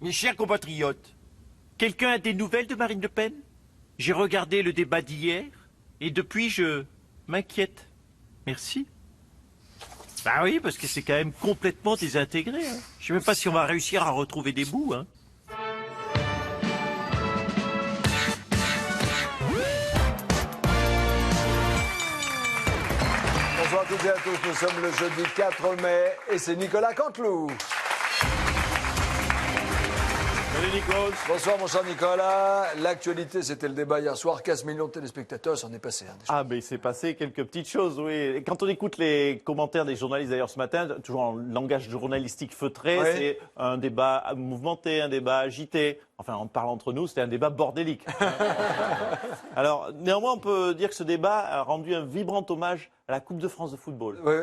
Mes chers compatriotes, Quelqu'un a des nouvelles de Marine Le Pen? J'ai regardé le débat d'hier et depuis je m'inquiète. Merci. Bah oui, parce que c'est quand même complètement désintégré. Hein. Je sais même pas si on va réussir à retrouver des bouts. Hein. Bonsoir à toutes et à tous, nous sommes le jeudi 4 mai et c'est Nicolas Canteloup. salut Nikos. Bonsoir mon cher Nicolas. L'actualité, c'était le débat hier soir, 15 millions de téléspectateurs, ça en est passé. Hein, déjà. Ah, mais il s'est passé quelques petites choses, oui. Et quand on écoute les commentaires des journalistes d'ailleurs ce matin, toujours en langage journalistique feutré, Oui. c'est un débat mouvementé, un débat agité. Enfin, en parlant entre nous, c'était un débat bordélique. Alors, néanmoins, on peut dire que ce débat a rendu un vibrant hommage à la Coupe de France de football. Oui,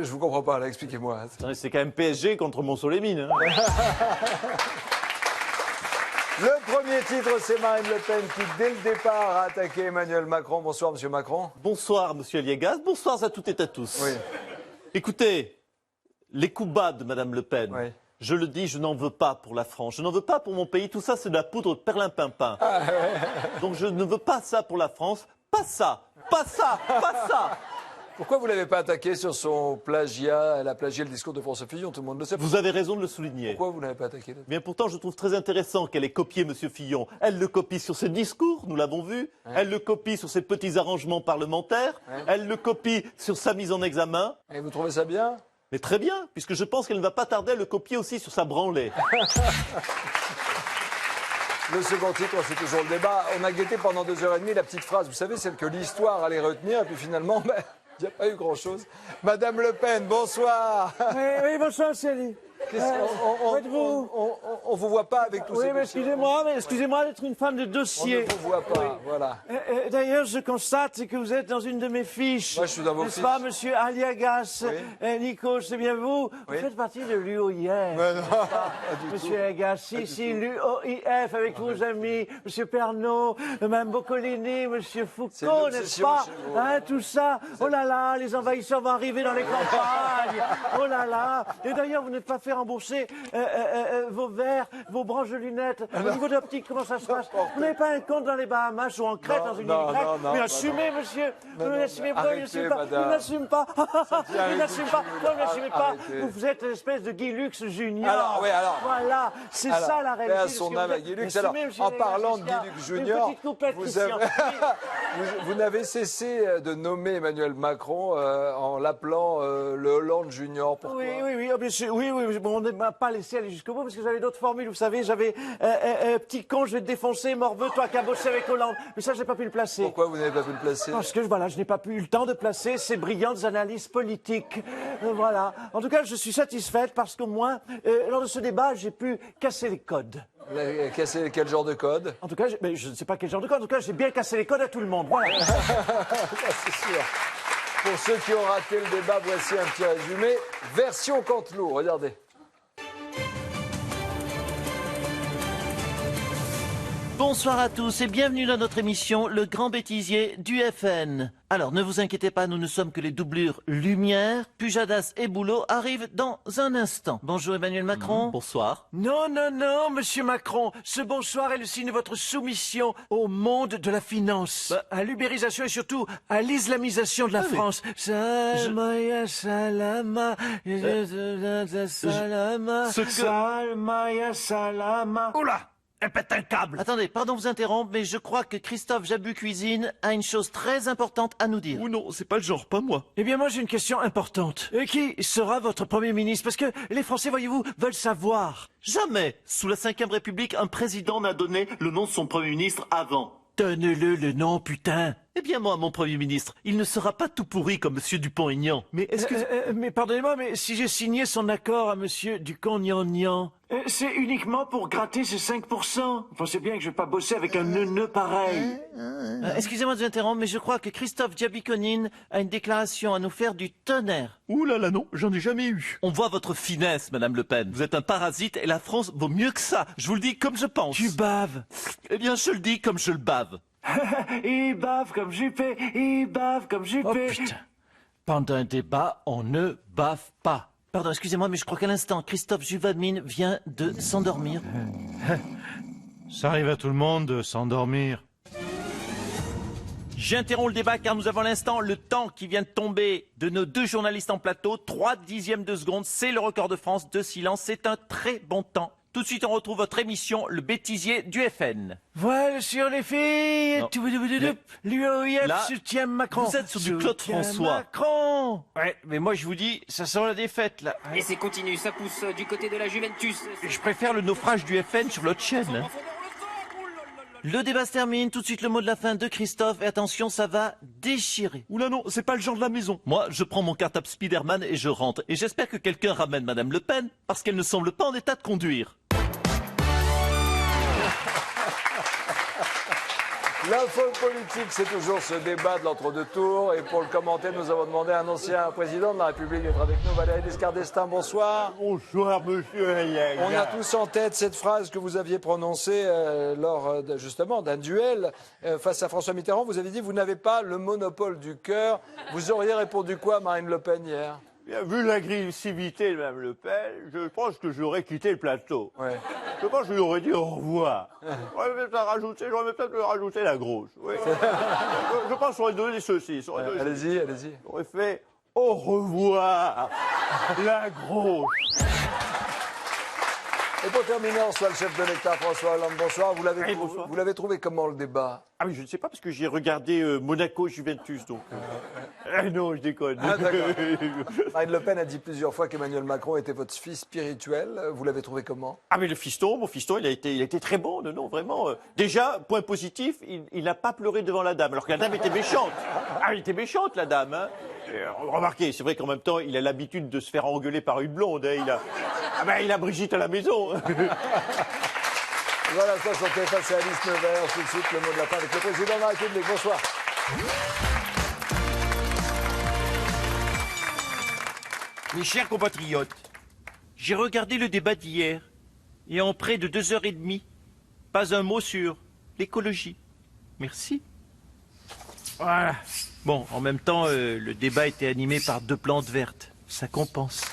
je vous comprends pas, là, expliquez-moi. C'est quand même PSG contre Montceau-les-Mines. Hein. Le premier titre, c'est Marine Le Pen qui, dès le départ, a attaqué Emmanuel Macron. Bonsoir, monsieur Macron. Bonsoir, monsieur Liegas. Bonsoir à toutes et à tous. Oui. Écoutez, les coups bas de Madame Le Pen. Oui. Je le dis, je n'en veux pas pour la France, je n'en veux pas pour mon pays, tout ça c'est de la poudre de perlimpinpin. Donc je ne veux pas ça pour la France, pas ça, pas ça, pas ça. Pourquoi vous ne l'avez pas attaqué sur son plagiat? Elle a plagié le discours de François Fillon, tout le monde le sait. Vous avez raison de le souligner. Pourquoi vous ne l'avez pas attaqué là-dessus? Bien pourtant, je trouve très intéressant qu'elle ait copié M. Fillon. Elle le copie sur ses discours, nous l'avons vu. Ouais. Elle le copie sur ses petits arrangements parlementaires. Ouais. Elle le copie sur sa mise en examen. Et vous trouvez ça bien? Mais très bien, puisque je pense qu'elle ne va pas tarder à le copier aussi sur sa branlée. Le second titre, c'est toujours le débat. On a guetté pendant 2h30 la petite phrase, vous savez, celle que l'histoire allait retenir, et puis finalement, il n'y a pas eu grand-chose. Madame Le Pen, bonsoir. Oui, bonsoir, Chélie. On vous voit pas avec tous Oui, ces mais dossiers. excusez-moi d'être une femme de On dossier. ne vous voit pas, voilà. D'ailleurs, je constate que vous êtes dans une de mes fiches. Moi, je suis dans vos N'est-ce pas, fiches. monsieur Aliagas? Oui. Nico, c'est bien vous? Oui. Vous faites partie de l'UOIF. Mais non, pas du Monsieur tout. Aliagas, si, l'UOIF, avec vos amis, monsieur Pernaut, Mme Boccolini, monsieur C'est Foucault, une n'est-ce obsession pas? chez vous. Hein, tout ça. Oh là là, les envahisseurs vont arriver dans les campagnes. Oh là là. Et d'ailleurs, vous n'êtes pas fait rembourser vos verres, vos branches de lunettes. Au niveau de l'optique, comment ça se passe? Vous n'avez pas un compte dans les Bahamas ou en Crète, Non, dans une non, île grecque? non, Mais non, assumez, monsieur. Vous non, n'assumez pas, arrêtez, vous n'assumez pas. madame. Vous n'assumez pas. devient Vous n'assumez pas. ridicule. Non, vous n'assumez pas. Arrêtez. Vous êtes une espèce de Guy Lux Junior. Alors, oui, alors. Voilà. C'est Alors, ça la paix réalité. à de ce son que âme vous à êtes. Guy Lux. Assumez, Alors, monsieur en Léa parlant de Giscard. Guy Lux Une Junior, petite coupette, vous, Christian. vous n'avez cessé de nommer Emmanuel Macron en l'appelant le Hollande Junior. Pourquoi? Oui, bien sûr. Oui, bon, on ne m'a pas laissé aller jusqu'au bout parce que j'avais d'autres formules. Vous savez, j'avais petit con, je vais te défoncer, morveux, toi qui as bossé avec Hollande. Mais ça, j'ai pas pu le placer. Pourquoi vous n'avez pas pu le placer? Parce que voilà, je n'ai pas pu eu le temps de placer ces brillantes analyses politiques. Voilà. En tout cas, je suis satisfaite parce qu'au moins, lors de ce débat, j'ai pu casser les codes. Casser quel genre de code? En tout cas, mais je ne sais pas quel genre de code. En tout cas, j'ai bien cassé les codes à tout le monde. Voilà. C'est sûr. Pour ceux qui ont raté le débat, voici un petit résumé. Version Canteloup, regardez. Bonsoir à tous et bienvenue dans notre émission Le Grand Bêtisier du FN. Alors ne vous inquiétez pas, nous ne sommes que les doublures Lumière. Pujadas et Boulot arrivent dans un instant. Bonjour Emmanuel Macron. Bonsoir. Non, monsieur Macron. Ce bonsoir est le signe de votre soumission au monde de la finance, à l'ubérisation et surtout à l'islamisation de la France. Salmaya salama, salama, ce que- salmaya salama. Oula! Elle pète un câble. Attendez, pardon de vous interrompre, mais je crois que Christophe Jabu Cuisine a une chose très importante à nous dire. Ou non, c'est pas le genre, pas moi. Eh bien, moi, j'ai une question importante. Qui sera votre Premier ministre? Parce que les Français, voyez-vous, veulent savoir. Jamais, sous la Ve République, un président n'a donné le nom de son Premier ministre avant. Donne-le le nom, putain. Eh bien moi, mon Premier ministre, il ne sera pas tout pourri comme Monsieur Dupont-Aignan. Mais est-ce que... Mais pardonnez-moi, mais si j'ai signé son accord à monsieur Ducon-Gnan-Gnan, c'est uniquement pour gratter ces 5%. Vous pensez bien que je vais pas bosser avec un neuneu pareil. Excusez-moi de vous interrompre, mais je crois que Christophe Diabiconine a une déclaration à nous faire du tonnerre. Ouh là là, non, j'en ai jamais eu. On voit votre finesse, Madame Le Pen. Vous êtes un parasite et la France vaut mieux que ça. Je vous le dis comme je pense. Tu baves. Eh bien, je le dis comme je le bave. Il bave comme Juppé, il bave comme Juppé. Oh putain. Pendant un débat, on ne bave pas. Pardon, excusez-moi, mais je crois qu'à l'instant, Christophe Juvadmin vient de s'endormir. Ça arrive à tout le monde de s'endormir. J'interromps le débat car nous avons à l'instant le temps qui vient de tomber de nos deux journalistes en plateau. 3 dixièmes de seconde, c'est le record de France de silence. C'est un très bon temps. Tout de suite, on retrouve votre émission, le bêtisier du FN. Voilà sur les filles. Non. L'UOIF Là, soutient Macron. vous êtes sur du Claude Soutient François. Macron. Ouais, mais moi je vous dis, ça sent la défaite là. Et c'est continu, ça pousse du côté de la Juventus. Je préfère le naufrage du FN sur l'autre chaîne. hein. Le débat se termine, tout de suite le mot de la fin de Christophe, et attention, ça va déchirer. Oula non, c'est pas le genre de la maison. Moi, je prends mon cartable Spiderman et je rentre. Et j'espère que quelqu'un ramène Madame Le Pen, parce qu'elle ne semble pas en état de conduire. L'info politique, c'est toujours ce débat de l'entre-deux tours. Et pour le commenter, nous avons demandé à un ancien président de la République d'être avec nous, Valéry Giscard d'Estaing. Bonsoir. Bonsoir, monsieur. On a tous en tête cette phrase que vous aviez prononcée lors justement d'un duel face à François Mitterrand. Vous avez dit, vous n'avez pas le monopole du cœur. Vous auriez répondu quoi à Marine Le Pen hier? Bien, vu l'agressivité de Mme Le Pen, je pense que j'aurais quitté le plateau. Ouais. Je pense que je lui aurais dit au revoir. J'aurais peut-être rajouté la grosse. Oui. Je pense que j'aurais donné ceci. Allez-y, allez-y. J'aurais fait au revoir, la grosse. Et pour terminer, on reçoit le chef de l'État, François Hollande. Bonsoir. Oui, bonsoir. Vous l'avez trouvé comment le débat? Ah oui, je ne sais pas parce que j'ai regardé Monaco-Juventus donc. Non, je déconne. Ah, d'accord. Marine Le Pen a dit plusieurs fois qu'Emmanuel Macron était votre fils spirituel. Vous l'avez trouvé comment? Ah mais le fiston, mon fiston, il a été très bon, non, vraiment. Déjà, point positif, il n'a pas pleuré devant la dame, alors que la dame était méchante. Ah, elle était méchante, la dame. Hein. Remarquez, c'est vrai qu'en même temps, il a l'habitude de se faire engueuler par une blonde. Hein. Il a Brigitte à la maison. Voilà, ça sur TF1, c'est Alice Nevers. Tout de suite, le mot de la fin avec le président de la République. Bonsoir. Mes chers compatriotes, j'ai regardé le débat d'hier, et en près de 2h30, pas un mot sur l'écologie. Merci. Voilà. Bon, en même temps, le débat était animé par 2 plantes vertes. Ça compense.